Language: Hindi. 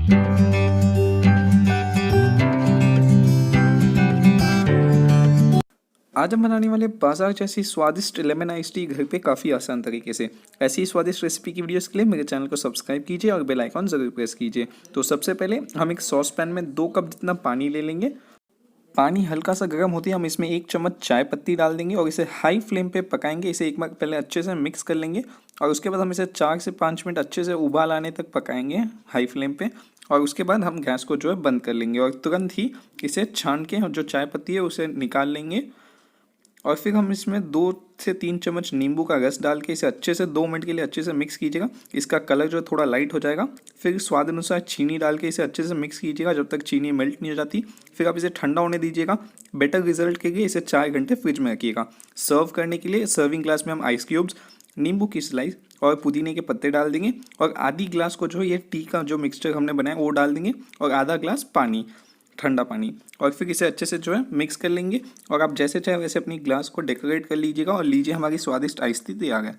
आज हम बनाने वाले बाजार जैसी स्वादिष्ट लेमन आइस टी घर पे काफ़ी आसान तरीके से। ऐसी ही स्वादिष्ट रेसिपी की वीडियोस के लिए मेरे चैनल को सब्सक्राइब कीजिए और बेल आइकॉन ज़रूर प्रेस कीजिए। तो सबसे पहले हम एक सॉस पैन में 2 कप जितना पानी ले लेंगे। पानी हल्का सा गर्म होती है हम इसमें 1 चम्मच चाय पत्ती डाल देंगे और इसे हाई फ्लेम पे पकाएंगे। इसे एक बार पहले अच्छे से मिक्स कर लेंगे और उसके बाद हम इसे 4 से 5 मिनट अच्छे से उबाल आने तक पकाएंगे हाई फ्लेम पे। और उसके बाद हम गैस को जो है बंद कर लेंगे और तुरंत ही इसे छान के जो चाय पत्ती है उसे निकाल लेंगे। और फिर हम इसमें 2 से 3 चम्मच नींबू का रस डाल के इसे अच्छे से 2 मिनट के लिए अच्छे से मिक्स कीजिएगा। इसका कलर जो है थोड़ा लाइट हो जाएगा। फिर स्वाद अनुसार चीनी डाल के इसे अच्छे से मिक्स कीजिएगा जब तक चीनी मेल्ट नहीं हो जाती। फिर आप इसे ठंडा होने दीजिएगा। बेटर रिजल्ट के लिए इसे 4 घंटे फ्रिज में रखिएगा। सर्व करने के लिए सर्विंग ग्लास में हम आइस क्यूब्स, नींबू की स्लाइस और पुदीने के पत्ते डाल देंगे और आधी ग्लास को जो ये टी का जो मिक्सचर हमने बनाया वो डाल देंगे और आधा ग्लास पानी, ठंडा पानी। और फिर इसे अच्छे से जो है मिक्स कर लेंगे और आप जैसे चाहे वैसे अपनी ग्लास को डेकोरेट कर लीजिएगा और लीजिए हमारी स्वादिष्ट आइस टी तैयार है।